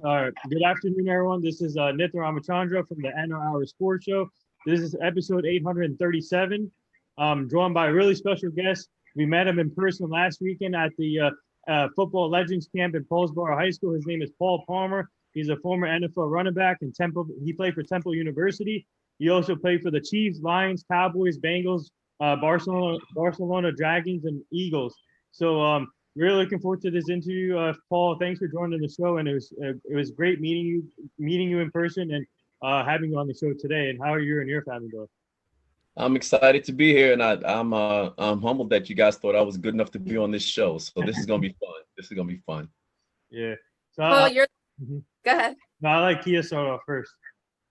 Good afternoon, everyone. This is Nithya Ramachandra from the NR Hour Sports Show. This is episode 837. Joined by a really special guest. We met him in person last weekend at the Football Legends Camp in Paulsboro High School. His name is Paul Palmer. He's a former NFL running back in Temple. He played for Temple University. He also played for the Chiefs, Lions, Cowboys, Bengals, Barcelona Dragons, and Eagles. So really looking forward to this interview, Paul. Thanks for joining the show, and it was great meeting you in person, and having you on the show today. And how are you and your family doing? I'm excited to be here, and I'm humbled that you guys thought I was good enough to be on this show. So this is gonna be fun. This is gonna be fun. Yeah. So Paul, mhm. Go ahead. No, I like Kia start off first.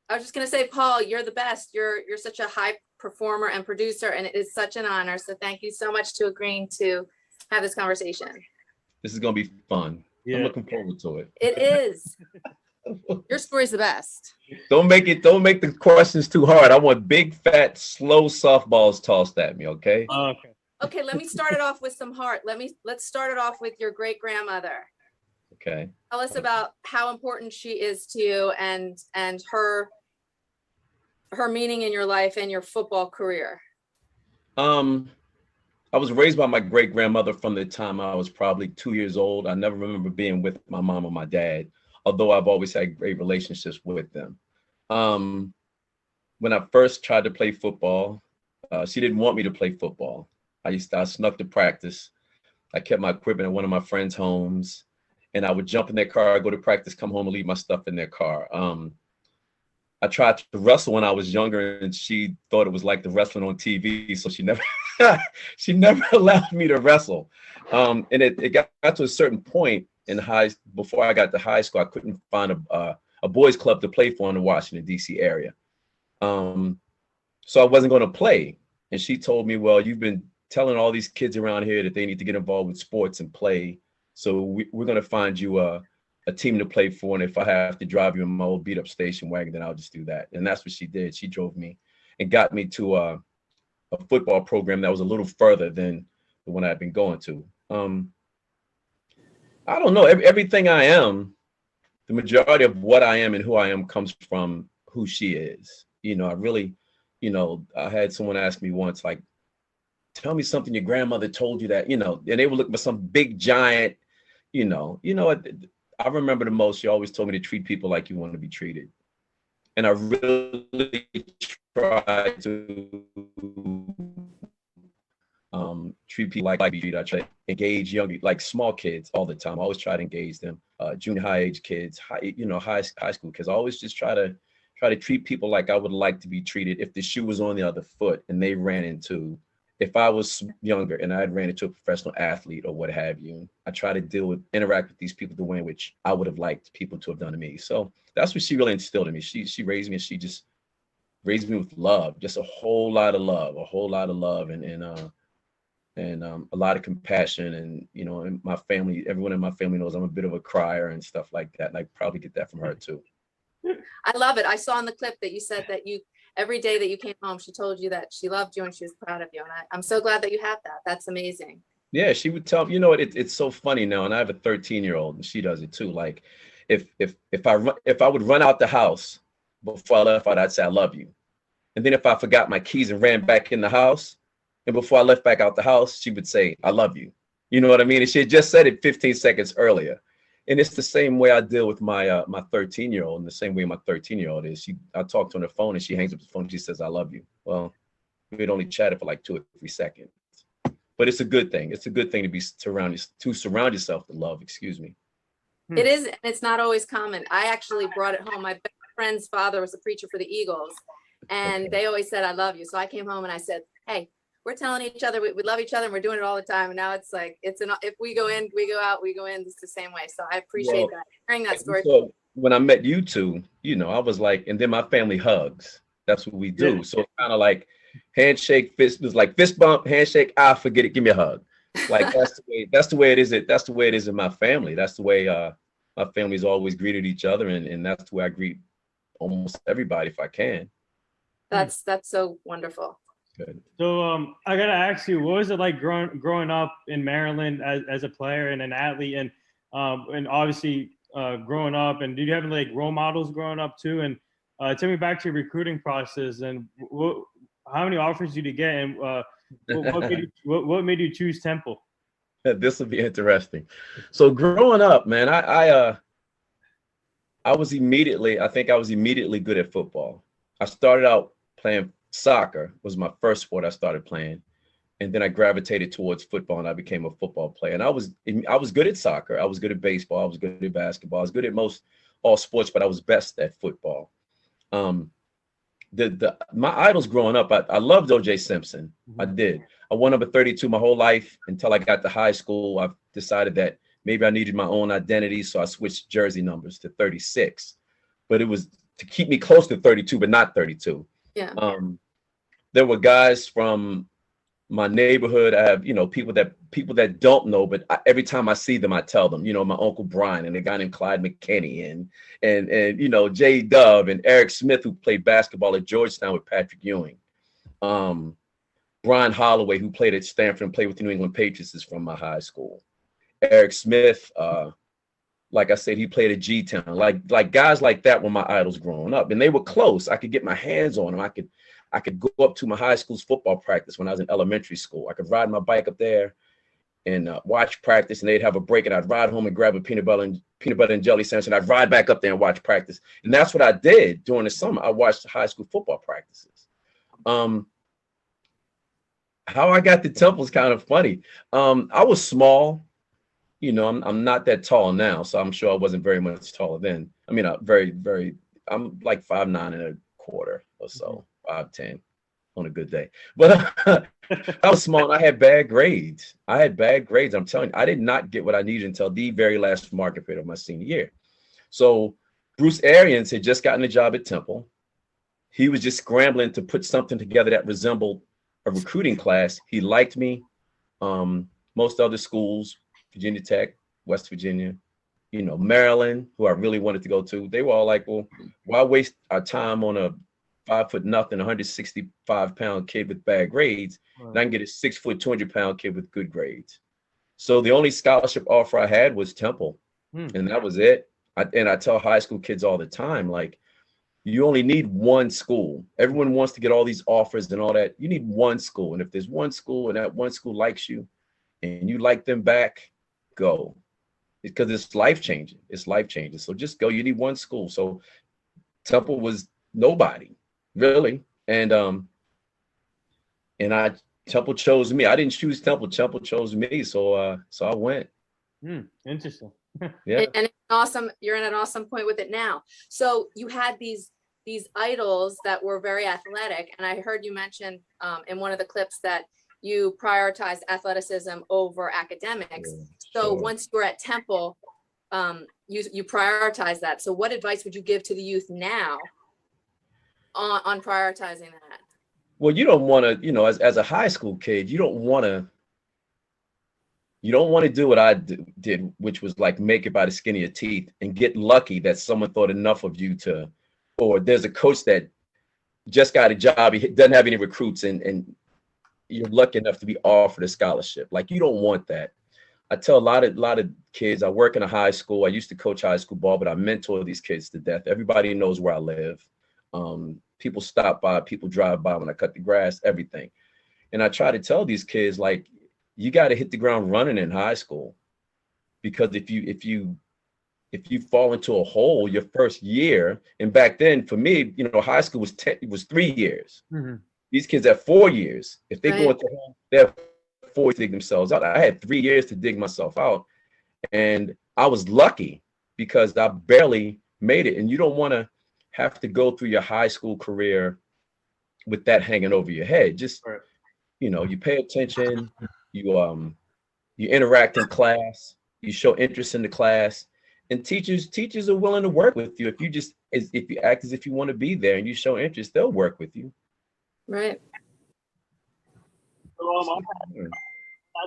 I was just gonna say, Paul, you're the best. You're such a high performer and producer, and it is such an honor. So thank you so much to agreeing to have this conversation. This is gonna be fun. Yeah. I'm looking forward to it. It is. Your story's the best. Don't make the questions too hard. I want big, fat, slow softballs tossed at me. Okay. Okay. Okay, let me start it off with some heart. Let's start it off with your great grandmother. Okay. Tell us about how important she is to you and her meaning in your life and your football career. I was raised by my great grandmother from the time I was probably 2 years old. I never remember being with my mom or my dad, although I've always had great relationships with them. When I first tried to play football, she didn't want me to play football. I snuck to practice. I kept my equipment at one of my friends' homes, and I would jump in their car, go to practice, come home and leave my stuff in their car. I tried to wrestle when I was younger, and she thought it was like the wrestling on TV, so she never she never allowed me to wrestle. And it got to a certain point before I got to high school, I couldn't find a boys club to play for in the Washington, D.C. area. So I wasn't going to play. And she told me, well, you've been telling all these kids around here that they need to get involved with sports and play. So we're going to find you a team to play for. And if I have to drive you in my old beat up station wagon, then I'll just do that. And that's what she did. She drove me and got me to a football program that was a little further than the one I'd been going to. I don't know. Everything I am, the majority of what I am and who I am comes from who she is. I had someone ask me once, like, tell me something your grandmother told you that, and they were looking for some big giant, I remember the most, she always told me to treat people like you want to be treated. And I really try to treat people like be treated. I try to engage like small kids all the time. I always try to engage them, junior high age kids, high school kids. I always just try to treat people like I would like to be treated if the shoe was on the other foot and they if I was younger and I had ran into a professional athlete or what have you, I try to interact with these people the way in which I would have liked people to have done to me. So that's what she really instilled in me. She raised me, and she just raised me with love, just a whole lot of love, and a lot of compassion. And, and my family, everyone in my family knows I'm a bit of a crier and stuff like that. And I probably get that from her too. I love it. I saw in the clip that you said that every day that you came home, she told you that she loved you and she was proud of you. And I'm so glad that you have that. That's amazing. Yeah, she would tell me, it's so funny now. And I have a 13-year-old and she does it too. Like if I would run out the house before I left out, I'd say, I love you. And then if I forgot my keys and ran back in the house, and before I left back out the house, she would say, I love you. You know what I mean? And she had just said it 15 seconds earlier. And it's the same way I deal with my my 13-year-old, and the same way my 13-year-old is. I talk to her on the phone, and she hangs up the phone. And she says, "I love you." Well, we'd only chatted for like 2 or 3 seconds, but it's a good thing. It's a good thing to surround yourself with love. Excuse me. It is, and it's not always common. I actually brought it home. My best friend's father was a preacher for the Eagles, and they always said, "I love you." So I came home and I said, "Hey, we're telling each other we love each other, and we're doing it all the time." And now it's like if we go in, we go out, we go in. It's the same way. So I appreciate that, hearing that story. So when I met you two, I was like, and then my family hugs. That's what we do. Yeah. So it's kind of like handshake, fist. It was like fist bump, handshake. Forget it. Give me a hug. Like that's the way it is. That's the way it is in my family. That's the way my family's always greeted each other, and that's the way I greet almost everybody if I can. That's so wonderful. Good. So I gotta ask you, what was it like growing up in Maryland as a player and an athlete, and obviously growing up, and did you have like role models growing up too? And tell me back to your recruiting process and how many offers did you get, and what made you choose Temple? This will be interesting. So growing up, man, I was immediately good at football. I started out playing soccer, was my first sport I started playing. And then I gravitated towards football and I became a football player. And I was good at soccer. I was good at baseball. I was good at basketball. I was good at all sports, but I was best at football. My idols growing up, I loved O.J. Simpson. I did. I wore number 32 my whole life until I got to high school. I decided that maybe I needed my own identity, so I switched jersey numbers to 36. But it was to keep me close to 32, but not 32. Yeah. There were guys from my neighborhood. I have, people that don't know, but every time I see them, I tell them, my Uncle Brian and a guy named Clyde McKinney and Jay Dove and Eric Smith, who played basketball at Georgetown with Patrick Ewing. Brian Holloway, who played at Stanford and played with the New England Patriots, is from my high school. Eric Smith, like I said, he played at G-Town. Like guys like that were my idols growing up, and they were close. I could get my hands on them. I could go up to my high school's football practice when I was in elementary school. I could ride my bike up there and watch practice, and they'd have a break, and I'd ride home and grab a peanut butter and jelly sandwich, and I'd ride back up there and watch practice. And that's what I did during the summer. I watched high school football practices. How I got to Temple is kind of funny. I was small. I'm not that tall now, so I'm sure I wasn't very much taller then. I mean, I'm like 5'9" or so, 5'10" on a good day. But I was small and I had bad grades. I'm telling you, I did not get what I needed until the very last market period of my senior year. So Bruce Arians had just gotten a job at Temple. He was just scrambling to put something together that resembled a recruiting class. He liked me. Most other schools, Virginia Tech, West Virginia, Maryland, who I really wanted to go to, they were all like, well, why waste our time on a 5'0", 165-pound kid with bad grades? Right. And I can get a 6', 200-pound kid with good grades. So the only scholarship offer I had was Temple, and that was it. I tell high school kids all the time, like, you only need one school. Everyone wants to get all these offers and all that. You need one school. And if there's one school and that one school likes you and you like them back, go. Because it's life-changing. So just go. You need one school. So Temple was nobody, really. And Temple chose me. I didn't choose Temple. Temple chose me. So I went. Interesting. Yeah. And it's awesome. You're in an awesome point with it now. So you had these idols that were very athletic. And I heard you mention in one of the clips that you prioritized athleticism over academics. So once you were at Temple, you prioritized that. So what advice would you give to the youth now on prioritizing that? Well, you don't want to, as a high school kid, you don't want to do what I did, which was like make it by the skin of your teeth and get lucky that someone thought enough of you or there's a coach that just got a job, he doesn't have any recruits, and you're lucky enough to be offered a scholarship. Like, you don't want that. I tell a lot of kids, I work in a high school. I used to coach high school ball, but I mentor these kids to death. Everybody knows where I live. People stop by, people drive by when I cut the grass, everything. And I try to tell these kids, like, you got to hit the ground running in high school, because if you fall into a hole your first year, and back then for me, high school was 3 years. Mm-hmm. These kids have 4 years. If they go into a hole, they have 4 years to dig themselves out. I had 3 years to dig myself out, and I was lucky because I barely made it. And you don't want to have to go through your high school career with that hanging over your head. Just you pay attention. You interact in class, you show interest in the class, and teachers are willing to work with you. If you act as if you want to be there and you show interest, they'll work with you. Right. So after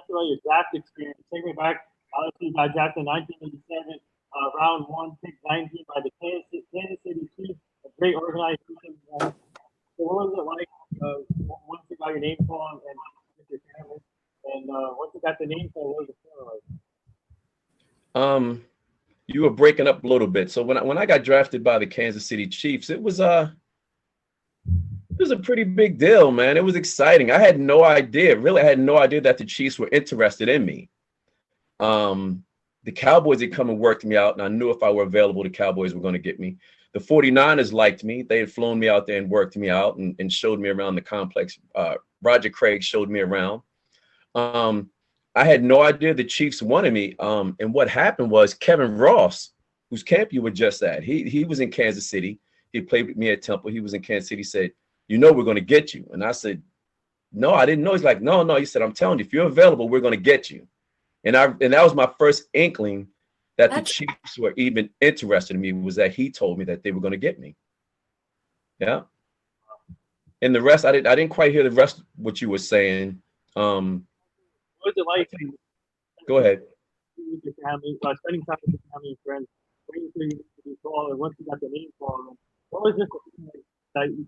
your draft experience, take me back. Obviously, you got drafted in 1987, round 1, pick 19 by the Kansas City Chiefs, a great organization. So what was it like once you got your name called and with your family? And once you got the name called, what was it feeling like? You were breaking up a little bit. So when I got drafted by the Kansas City Chiefs, it was a pretty big deal, man. It was exciting. I had no idea, really, I had no idea that the Chiefs were interested in me. The Cowboys had come and worked me out, and I knew if I were available, the Cowboys were going to get me. The 49ers liked me. They had flown me out there and worked me out and showed me around the complex. Roger Craig showed me around. I had no idea the Chiefs wanted me. And what happened was Kevin Ross, whose camp you were just at, he was in Kansas City. He played with me at Temple. He was in Kansas City. He said, you know, we're going to get you. And I said, no, I didn't know. He's like, no. He said, I'm telling you, if you're available, we're going to get you. And that was my first inkling that the Chiefs were even interested in me, was that he told me that they were going to get me. Yeah. And the rest, I didn't quite hear the rest of what you were saying. What was it like? Go ahead. With your family, spending time with your family and friends, waiting for you to be called, and once you got the name called, what was this that you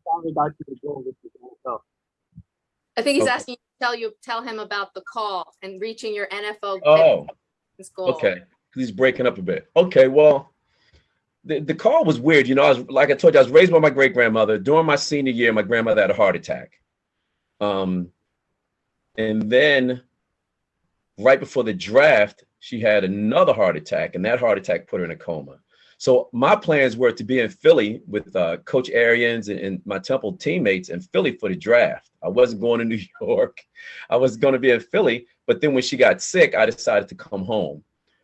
finally got to the goal with the NFL? I think he's Okay. asking you to tell him about the call and reaching your NFL Oh, goal. okay. He's breaking up a bit. Okay, well, the call was weird. You know, like I told you, I was raised by my great grandmother. During my senior year, my grandmother had a heart attack. And then right before the draft, she had another heart attack, and that heart attack put her in a coma. So my plans were to be in Philly with Coach Arians and my Temple teammates in Philly for the draft. I wasn't going to New York. I was going to be in Philly. But then when she got sick, I decided to come home.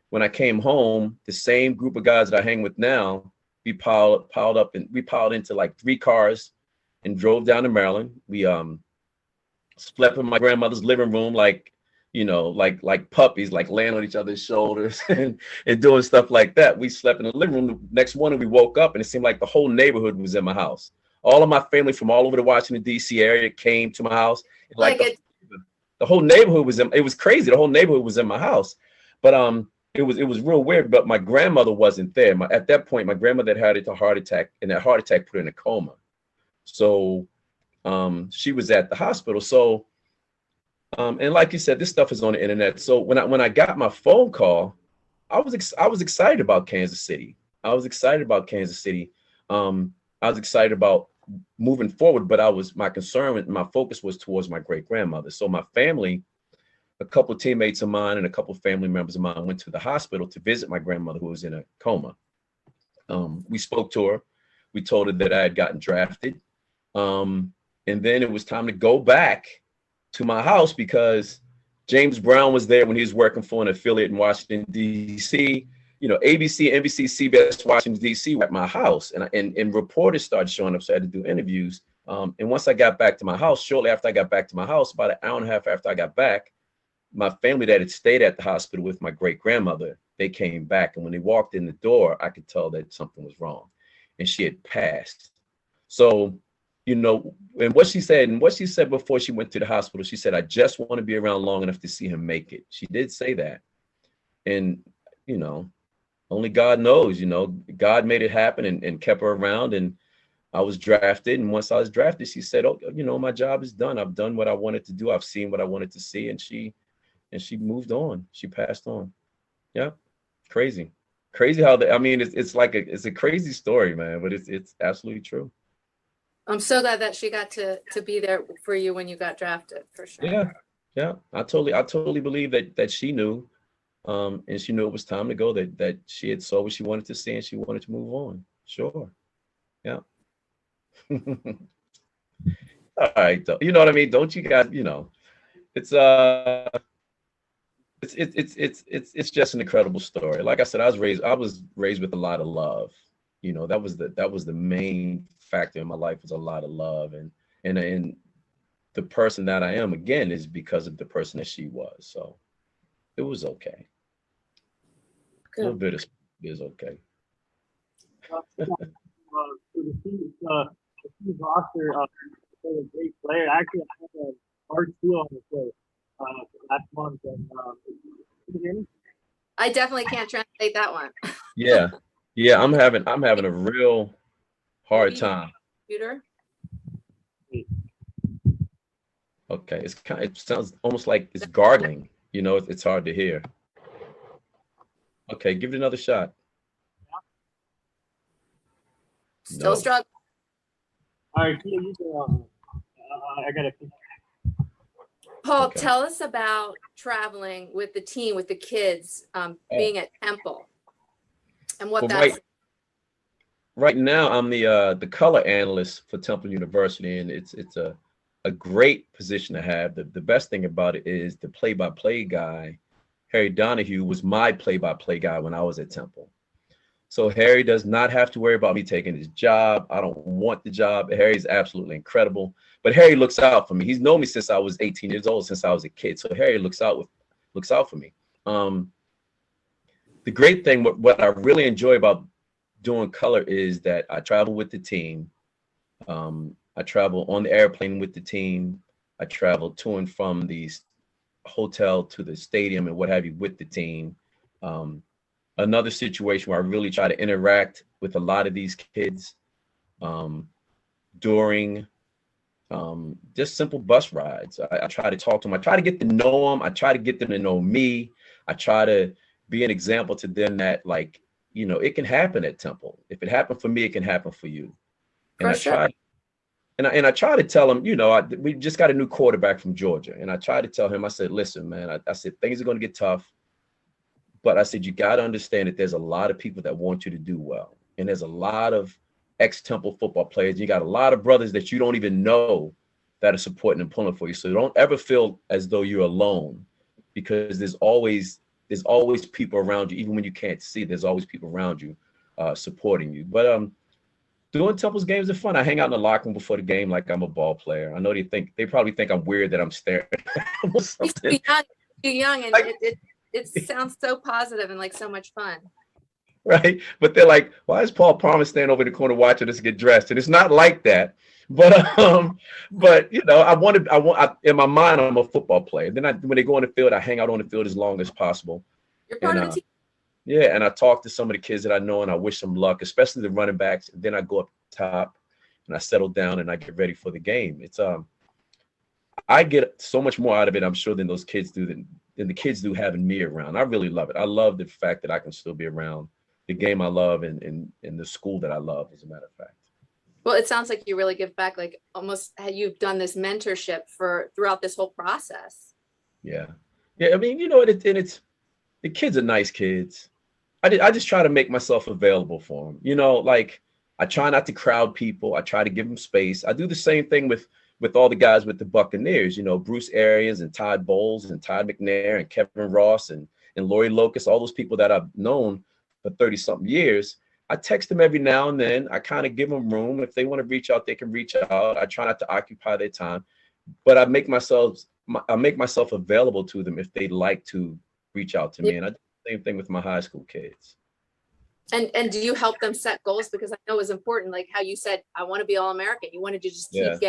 When I came home, the same group of guys that I hang with now, we piled up and we piled into like 3 cars and drove down to Maryland. We slept in my grandmother's living room, like, you know, like puppies, like laying on each other's shoulders and doing stuff like that. We slept in the living room. The next morning we woke up and it seemed like the whole neighborhood was in my house. All of my family from all over the Washington, D.C. area came to my house. Like the whole neighborhood was it was crazy. The whole neighborhood was in my house. But it was real weird. But my grandmother wasn't there. At that point, my grandmother had a heart attack, and that heart attack put her in a coma. So she was at the hospital. So and like you said, this stuff is on the internet. So when I got my phone call, I was excited about Kansas City. I was excited about Kansas City. I was excited about moving forward, but my concern and my focus was towards my great grandmother. So my family, a couple of teammates of mine and a couple of family members of mine went to the hospital to visit my grandmother who was in a coma. We spoke to her. We told her that I had gotten drafted. And then it was time to go back to my house because James Brown was there when he was working for an affiliate in Washington, D.C. You know, ABC, NBC, CBS, Washington, D.C. were at my house, and reporters started showing up, so I had to do interviews. And once I got back to my house, shortly after I got back to my house, about an hour and a half after I got back, my family that had stayed at the hospital with my great grandmother, they came back, and when they walked in the door, I could tell that something was wrong, and she had passed. So, you know, and what she said before she went to the hospital, she said, I just want to be around long enough to see him make it. She did say that. And, you know, only God knows, you know, God made it happen and kept her around. And I was drafted. And once I was drafted, she said, oh, you know, my job is done. I've done what I wanted to do. I've seen what I wanted to see. And she moved on. She passed on. Yeah. Crazy how it's a crazy story, man, but it's absolutely true. I'm so glad that she got to be there for you when you got drafted, for sure. Yeah. I totally believe that she knew, and she knew it was time to go. That she had saw what she wanted to see, and she wanted to move on. Sure. Yeah. All right, though. You know what I mean? Don't you guys? You know, it's just an incredible story. Like I said, I was raised with a lot of love. You know, that was the main factor in my life, was a lot of love, and the person that I am, again, is because of the person that she was. So it was okay. Good. A little bit is okay. The Steve roster, a great player. Actually, I had a hard seal on the show last month, and can you hear me? I definitely can't translate that one. Yeah, I'm having a real hard time. Computer. Okay, it sounds almost like it's gargling. You know, it's hard to hear. Okay, give it another shot. Still No. struggling. All right, Kia, you go. I gotta. Paul, Okay. tell us about traveling with the team, with the kids, being at Temple, and what Well, that's. right now I'm the color analyst for Temple University, and it's a great position to have. The best thing about it is the play-by-play guy, Harry Donahue, was my play-by-play guy when I was at Temple. So Harry does not have to worry about me taking his job. I don't want the job. Harry's absolutely incredible. But Harry looks out for me. He's known me since I was 18 years old, since I was a kid. So Harry looks out for me. The great thing, what I really enjoy about doing color is that I travel with the team. I travel on the airplane with the team. I travel to and from the hotel to the stadium and what have you with the team. Another situation where I really try to interact with a lot of these kids during just simple bus rides. I try to talk to them. I try to get to know them. I try to get them to know me. I try to be an example to them that, like, you know, it can happen at Temple. If it happened for me, it can happen for you. And I try to tell him, you know, we just got a new quarterback from Georgia. And I try to tell him, I said, listen, man, I said, things are going to get tough. But I said, you got to understand that there's a lot of people that want you to do well. And there's a lot of ex-Temple football players. You got a lot of brothers that you don't even know that are supporting and pulling for you. So don't ever feel as though you're alone, because there's always people around you. Even when you can't see, there's always people around you supporting you. But doing Temple's games are fun. I hang out in the locker room before the game like I'm a ball player. I know they probably think I'm weird that I'm staring at them or something. You're young, and it sounds so positive and like so much fun. Right. But they're like, why is Paul Palmer standing over in the corner watching us get dressed? And it's not like that. But you know, in my mind, I'm a football player. Then when they go on the field, I hang out on the field as long as possible. You're part of the team. Yeah, and I talk to some of the kids that I know, and I wish them luck, especially the running backs. And then I go up top and I settle down and I get ready for the game. It's I get so much more out of it, I'm sure, than those kids do, than the kids do having me around. I really love it. I love the fact that I can still be around the game I love and the school that I love, as a matter of fact. Well, it sounds like you really give back, like almost you've done this mentorship throughout this whole process. Yeah. I mean, you know, and it's the kids are nice kids. I just try to make myself available for them. You know, like, I try not to crowd people. I try to give them space. I do the same thing with all the guys with the Buccaneers. You know, Bruce Arians and Todd Bowles and Todd McNair and Kevin Ross and Laurie Locust, all those people that I've known for 30-something years. I text them every now and then. I kind of give them room. If they want to reach out, they can reach out. I try not to occupy their time, but I make myself available to them if they'd like to reach out to me. And I do the same thing with my high school kids. And do you help them set goals? Because I know it was important, like how you said, I want to be All-American. You wanted to just keep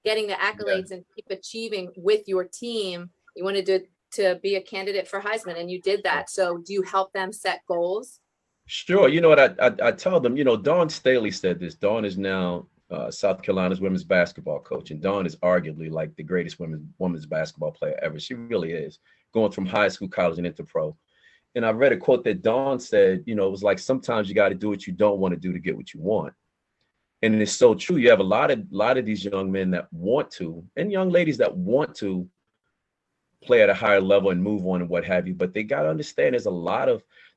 getting the accolades and keep achieving with your team. You wanted to be a candidate for Heisman, and you did that. So do you help them set goals? Sure. You know what, I tell them, you know, Dawn Staley said this. Dawn is now South Carolina's women's basketball coach, and Dawn is arguably like the greatest women's basketball player ever. She really is, going from high school, college, and into pro. And I read a quote that Dawn said, you know, it was like, sometimes you got to do what you don't want to do to get what you want. And it's so true. You have a lot of these young men that want to, and young ladies that want to play at a higher level and move on and what have you. But they got to understand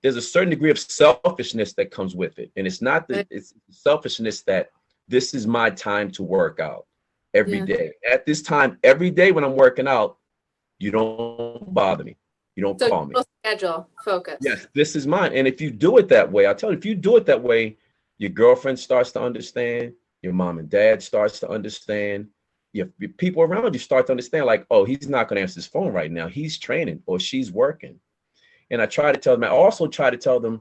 there's a certain degree of selfishness that comes with it. And it's not that it's selfishness that this is my time to work out every day. At this time, every day when I'm working out, you don't bother me. You don't call me. Schedule, focus. Yes, this is mine. And if you do it that way, I tell you, if you do it that way, your girlfriend starts to understand, your mom and dad starts to understand, your people around you start to understand, like, oh, he's not going to answer his phone right now. He's training or she's working. And I try to tell them, I also try to tell them,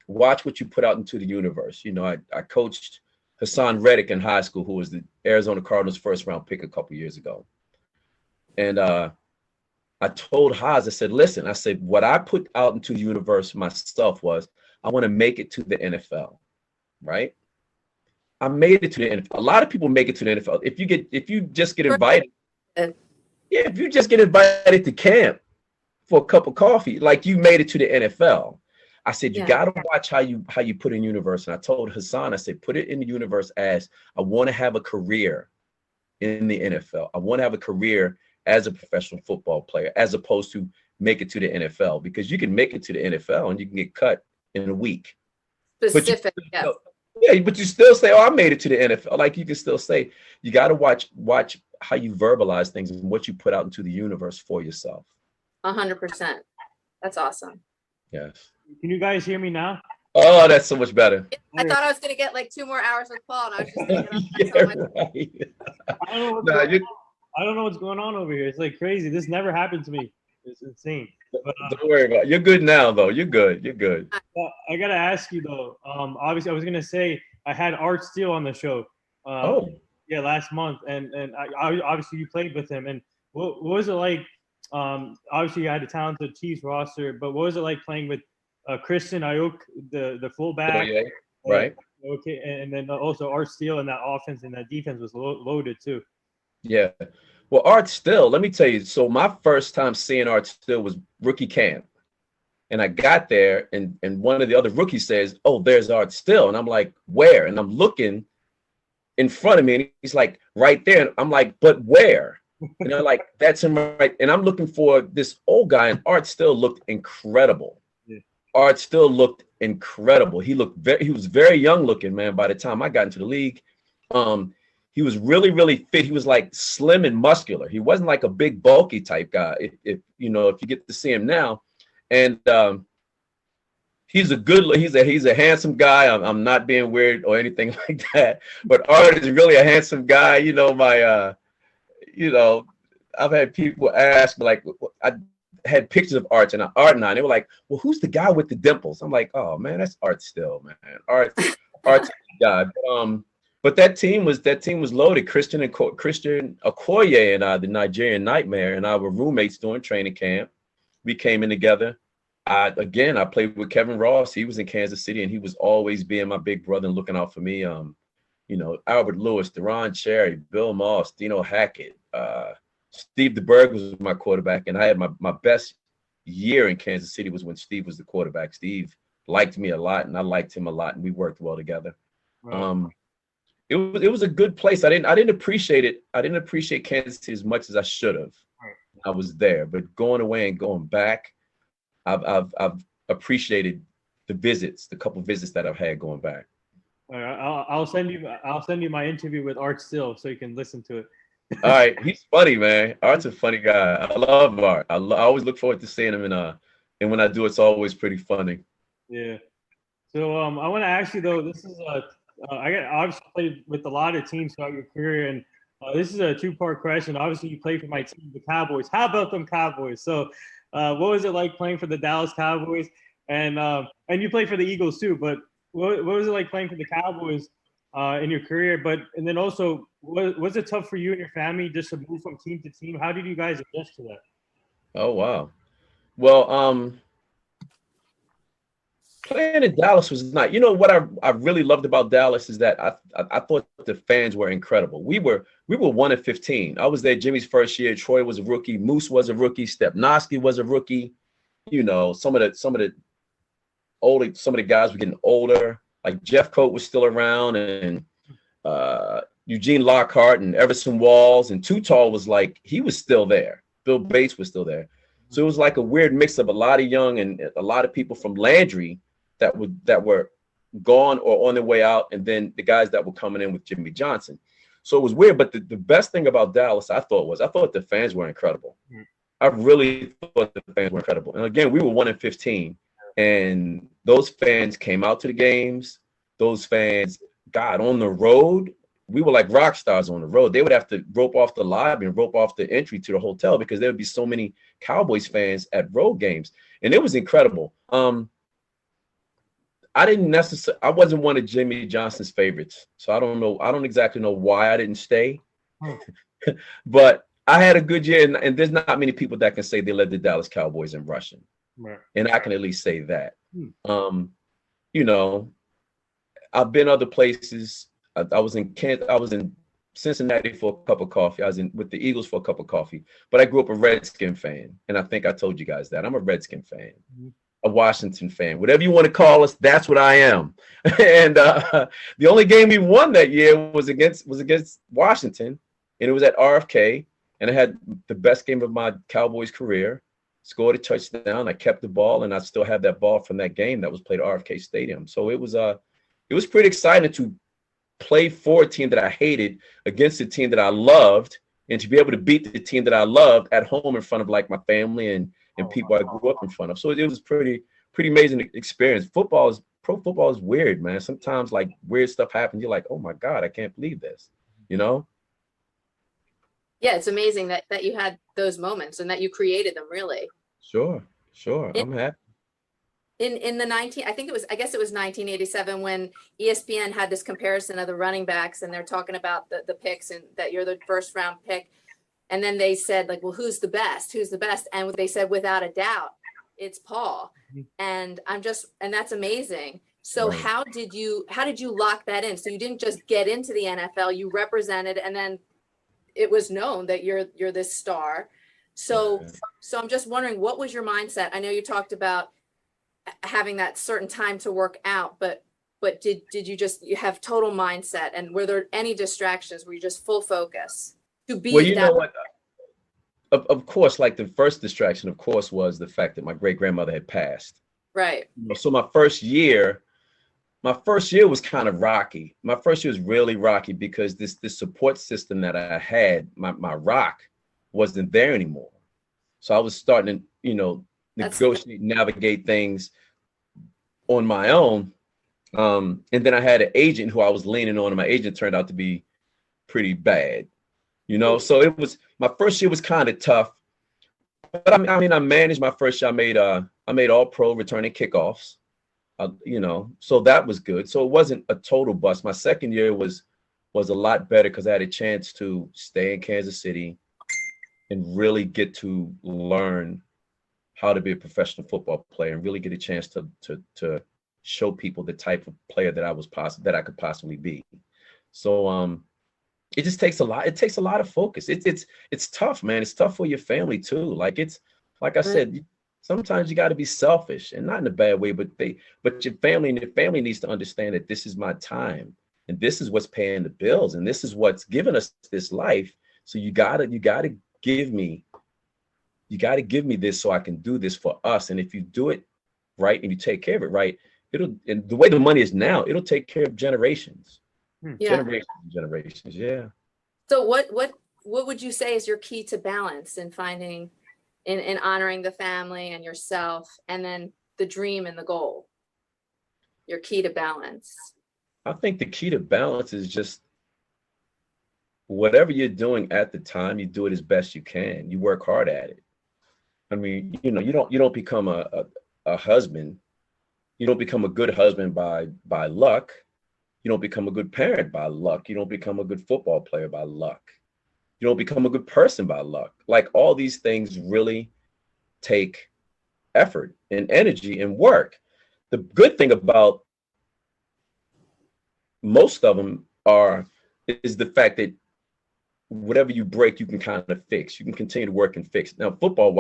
watch what you put out into the universe. You know, I coached Hassan Reddick in high school, who was the Arizona Cardinals first round pick a couple years ago. And I told Haas, I said, listen, I said, what I put out into the universe myself was, I want to make it to the NFL, right? I made it to the NFL. A lot of people make it to the NFL. If you just get invited, if you just get invited to camp for a cup of coffee, like, you made it to the NFL. I said, you Yeah. got to watch how you put in universe. And I told Hassan, I said, put it in the universe as I want to have a career in the NFL. I want to have a career as a professional football player, as opposed to make it to the NFL, because you can make it to the NFL and you can get cut in a week. Specific, yes. Yeah, but you still say, oh, I made it to the NFL. Like, you can still say, you got to watch how you verbalize things and what you put out into the universe for yourself. 100%. That's awesome. Yes. Can you guys hear me now? Oh, that's so much better. I thought I was going to get like 2 more hours with Paul, and I was just thinking, Yeah, right. I don't know what's Nah, going on. I don't know what's going on over here. It's like crazy. This never happened to me. It's insane. But, Don't worry about it. You're good now, though. You're good. You're good. I gotta ask you though. Obviously, I was gonna say I had Art Steele on the show. Yeah, last month, and I obviously you played with him. And what was it like? Obviously, you had a talented Chiefs roster, but what was it like playing with Christian Ayuk, the fullback? Oh, yeah. Right. Okay, and then also Art Steele, and that offense and that defense was loaded too. Yeah. Well, Art Still, let me tell you. So my first time seeing Art Still was rookie camp. And I got there, and one of the other rookies says, oh, there's Art Still. And I'm like, where? And I'm looking in front of me, and he's like, right there. And I'm like, but where? And they're like, that's him right. And I'm looking for this old guy, and Art Still looked incredible. Yeah. Art Still looked incredible. He was very young looking, man, by the time I got into the league. He was really, really fit. He was like slim and muscular. He wasn't like a big, bulky type guy. If you get to see him now, and he's a handsome guy. I'm not being weird or anything like that. But Art is really a handsome guy. I've had people ask, like, I had pictures of Art and they were like, well, who's the guy with the dimples? I'm like, oh man, that's Art Still, man. Art's the guy. But that team was loaded. Christian Okoye and the Nigerian Nightmare and I were roommates during training camp. We came in together. I played with Kevin Ross. He was in Kansas City, and he was always being my big brother and looking out for me. Albert Lewis, Deron Cherry, Bill Moss, Dino Hackett, Steve DeBerg was my quarterback, and I had my best year in Kansas City was when Steve was the quarterback. Steve liked me a lot, and I liked him a lot, and we worked well together. Right. It was a good place. I didn't appreciate it. I didn't appreciate Kansas City as much as I should have. Right. I was there, but going away and going back, I've appreciated the couple visits that I've had going back. All right, I'll send you my interview with Art Still so you can listen to it. All right, he's funny, man. Art's a funny guy. I love Art. I always look forward to seeing him, and when I do, it's always pretty funny. Yeah. So I want to ask you though. This is I obviously played with a lot of teams throughout your career, and this is a 2-part question. Obviously, you played for my team, the Cowboys. How about them Cowboys? So, what was it like playing for the Dallas Cowboys? And you played for the Eagles too. But what was it like playing for the Cowboys in your career? And then also, was it tough for you and your family just to move from team to team? How did you guys adjust to that? Oh wow. Well, playing in Dallas was not. You know what I really loved about Dallas is that I thought the fans were incredible. We were 1-15. I was there Jimmy's first year. Troy was a rookie. Moose was a rookie. Stepnoski was a rookie. Some of the guys were getting older. Like Jeff Coat was still around, and Eugene Lockhart and Everson Walls, and Too Tall was like, he was still there. Bill Bates was still there. So it was like a weird mix of a lot of young and a lot of people from Landry that were gone or on their way out, and then the guys that were coming in with Jimmy Johnson. So it was weird, but the best thing about Dallas, I thought the fans were incredible. I really thought the fans were incredible. And again, we were 1-15, and those fans came out to the games. Those fans, God, on the road, we were like rock stars on the road. They would have to rope off the lobby and rope off the entry to the hotel because there would be so many Cowboys fans at road games, and it was incredible. I wasn't one of Jimmy Johnson's favorites, so I don't know. I don't exactly know why I didn't stay, but I had a good year, and there's not many people that can say they led the Dallas Cowboys in rushing, right. And I can at least say that. I've been other places. I was in Cincinnati for a cup of coffee. I was with the Eagles for a cup of coffee, but I grew up a Redskin fan, and I think I told you guys that I'm a Redskin fan. a Washington fan. Whatever you want to call us, that's what I am. And the only game we won that year was against Washington, and it was at RFK. And I had the best game of my Cowboys career. Scored a touchdown. I kept the ball, and I still have that ball from that game that was played at RFK Stadium. So it was pretty exciting to play for a team that I hated against a team that I loved, and to be able to beat the team that I loved at home in front of like my family and people I grew up in front of. So it was pretty amazing experience. Pro football is weird, man. Sometimes like weird stuff happens. You're like, oh my God, I can't believe this, you know? Yeah, it's amazing that you had those moments and that you created them, really. Sure. I'm happy. In the I guess it was 1987 when ESPN had this comparison of the running backs, and they're talking about the picks and that you're the first round pick. And then they said, like, well, who's the best? Who's the best? And they said, without a doubt, it's Paul. And and that's amazing. So Right. how did you lock that in? So you didn't just get into the NFL, you represented, and then it was known that you're this star. So I'm just wondering, what was your mindset? I know you talked about having that certain time to work out, but did you have total mindset, and were there any distractions? Were you just full focus to be? Well, you know what? Of course, like the first distraction, of course, was the fact that my great grandmother had passed. Right. So my first year was kind of rocky. My first year was really rocky because this support system that I had, my rock, wasn't there anymore. So I was starting to, negotiate, navigate things on my own. And then I had an agent who I was leaning on, and my agent turned out to be pretty bad, So it was, my first year was kind of tough. But I managed my first year. I made all pro returning kickoffs. So that was good. So it wasn't a total bust. My second year was a lot better because I had a chance to stay in Kansas City and really get to learn how to be a professional football player and really get a chance to show people the type of player that I could possibly be. So it just takes a lot. It takes a lot of focus. It's tough, man. It's tough for your family too. Like I said, sometimes you got to be selfish, and not in a bad way, but your family needs to understand that this is my time, and this is what's paying the bills, and this is what's giving us this life. So you gotta give me this so I can do this for us. And if you do it right and you take care of it right, and the way the money is now, it'll take care of generations. Yeah. Generations. Yeah. So what would you say is your key to balance in finding, in honoring the family and yourself, and then the dream and the goal? Your key to balance. I think the key to balance is just whatever you're doing at the time, you do it as best you can. You work hard at it. I mean, you don't become a husband. You don't become a good husband by luck. You don't become a good parent by luck. You don't become a good football player by luck. You don't become a good person by luck. Like, all these things really take effort and energy and work. The good thing about most of them is the fact that whatever you break, you can kind of fix. You can continue to work and fix. Now, football,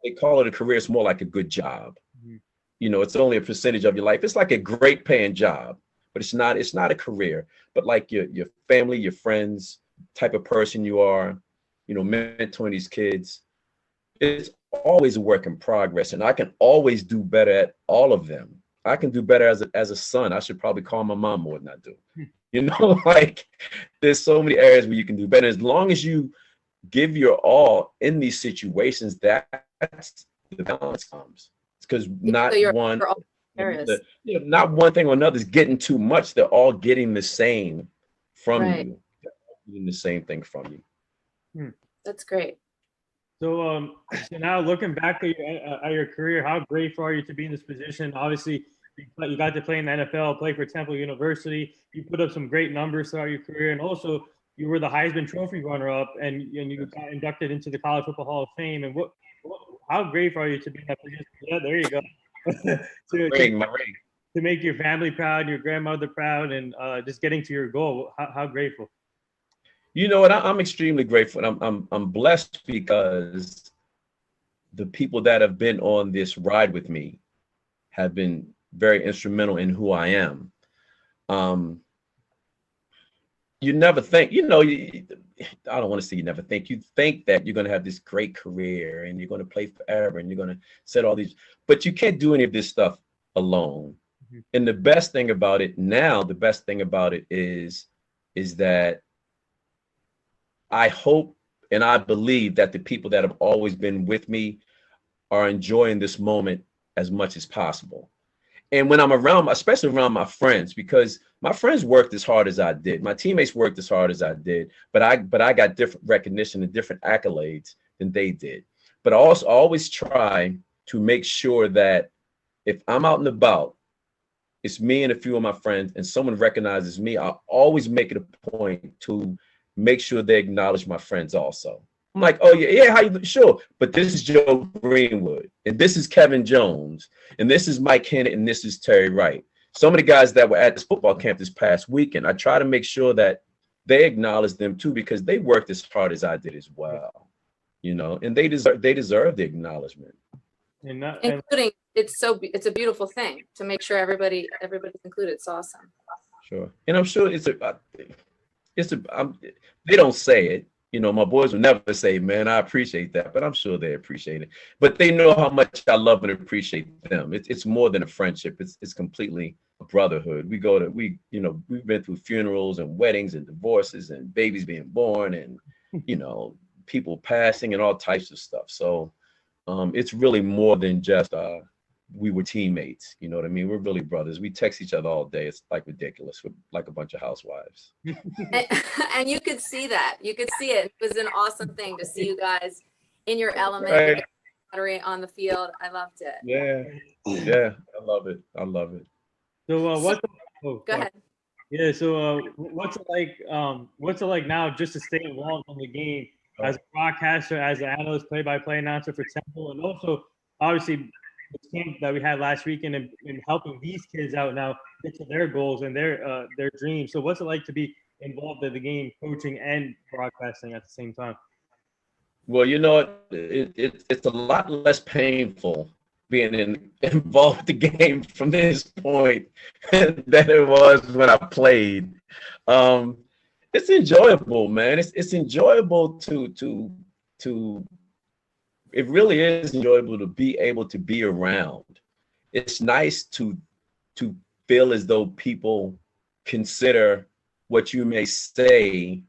they call it a career. It's more like a good job. Mm-hmm. It's only a percentage of your life. It's like a great paying job, but it's not a career. But like your family, your friends, type of person you are, mentoring these kids, it's always a work in progress. And I can always do better at all of them. I can do better as a son. I should probably call my mom more than I do. Like, there's so many areas where you can do better. As long as you give your all in these situations, that's the balance comes. It's because not one thing or another is getting too much. They're all getting the same from you. Getting the same thing from you. That's great. So now looking back at your career, how grateful are you to be in this position? Obviously, you got to play in the NFL, play for Temple University. You put up some great numbers throughout your career, and also you were the Heisman Trophy runner-up, and you got inducted into the College Football Hall of Fame. And how grateful are you to be in that position? Yeah, there you go. My ring. To make your family proud, your grandmother proud, and just getting to your goal. How grateful? You know what? I'm extremely grateful. I'm blessed because the people that have been on this ride with me have been very instrumental in who I am. You never think, I don't want to say you never think. You think that you're going to have this great career and you're going to play forever and you're going to set all these, but you can't do any of this stuff alone. Mhm. And the best thing about it now, the best thing about it is that I hope and I believe that the people that have always been with me are enjoying this moment as much as possible. And when I'm around, especially around my friends, because my friends worked as hard as I did, my teammates worked as hard as I did, but I got different recognition and different accolades than they did. But I also always try to make sure that if I'm out and about, it's me and a few of my friends, and someone recognizes me, I always make it a point to make sure they acknowledge my friends also. I'm like, oh yeah, how you, sure. But this is Joe Greenwood, and this is Kevin Jones, and this is Mike Hennett, and this is Terry Wright. Some of the guys that were at this football camp this past weekend, I try to make sure that they acknowledge them too, because they worked as hard as I did as well, and they deserve the acknowledgement. And Including, it's a beautiful thing to make sure everybody's included. It's awesome. Sure, and I'm sure they don't say it. My boys will never say, man, I appreciate that, but I'm sure they appreciate it. But they know how much I love and appreciate them. It's more than a friendship. It's completely a brotherhood. We've been through funerals and weddings and divorces and babies being born and, people passing and all types of stuff. So it's really more than just we were teammates. You know what I mean? We're really brothers. We text each other all day. It's like ridiculous. We're like a bunch of housewives. And you could see that. You could see it. It was an awesome thing to see you guys in your element, Right. on the field. I loved it. Yeah. I love it. So Go ahead. Yeah. So what's it like? What's it like now just to stay involved in the game as a broadcaster, as an analyst, play-by-play announcer for Temple, and also obviously the camp that we had last weekend and helping these kids out now get to their goals and their dreams. So what's it like to be involved in the game, coaching and broadcasting at the same time? Well, it's a lot less painful being involved in the game from this point than it was when I played. It's enjoyable, man. It's enjoyable to it really is enjoyable to be able to be around. It's nice to feel as though people consider what you may say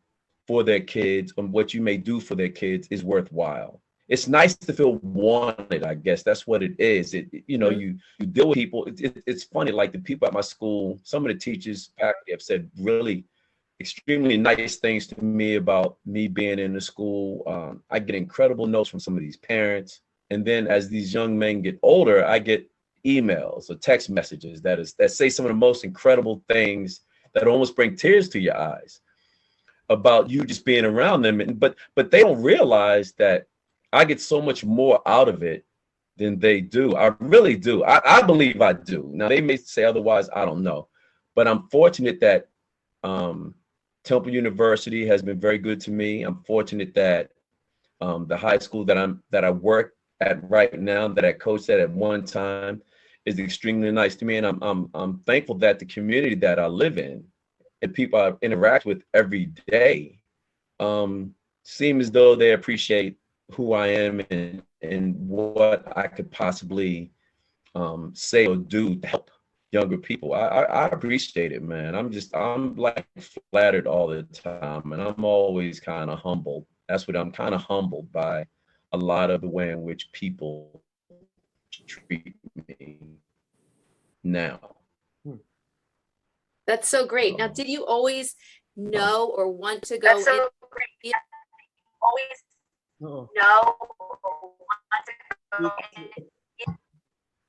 for their kids and what you may do for their kids is worthwhile. It's nice to feel wanted, I guess. That's what it is. You deal with people. It's funny, like the people at my school, some of the teachers, faculty have said really extremely nice things to me about me being in the school. I get incredible notes from some of these parents. And then as these young men get older, I get emails or text messages that say some of the most incredible things that almost bring tears to your eyes about you just being around them. But they don't realize that I get so much more out of it than they do. I really do. I believe I do. Now they may say otherwise, I don't know. But I'm fortunate that Temple University has been very good to me. I'm fortunate that the high school that I work at right now, that I coached at one time, is extremely nice to me, and I'm thankful that the community that I live in and people I interact with every day seem as though they appreciate who I am and what I could possibly say or do to help younger people. I appreciate it, man. I'm like flattered all the time, and I'm always kind of humbled. That's what I'm kind of humbled by a lot of the way in which people treat me now. That's so great. Now, did you always know or want to go? Uh-oh. No.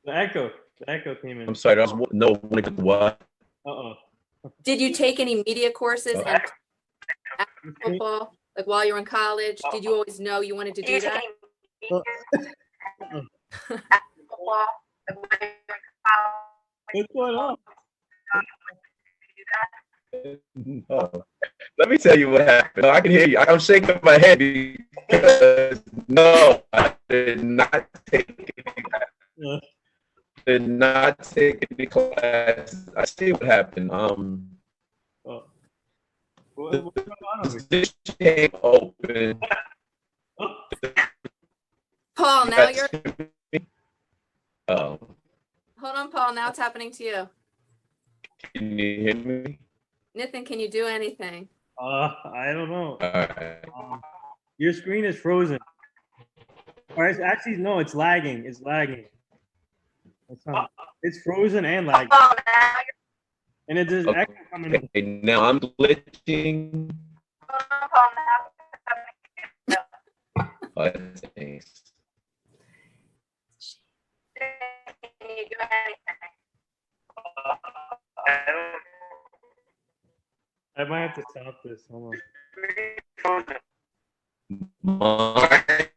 The echo came in. I'm sorry. I was what? Uh-oh. Did you take any media courses and football, like while you were in college? Did you always know you wanted to do that? What's going on? No. Let me tell you what happened. I can hear you. I'm shaking my head because no, I did not take Uh, did not take any classes. I see what happened. oh. What's going on over here? This came open. Oh, Paul, now you're, Oh, hold on, Paul, now it's happening to you. can you hear me? Nathan, can you do anything? I don't know. All right. Your screen is frozen. Or it's actually, no, it's lagging. It's lagging. It's frozen and lagging. And it does echo coming in. Okay, now I'm glitching. Oh, thanks. I might have to stop this. Hold on. Mine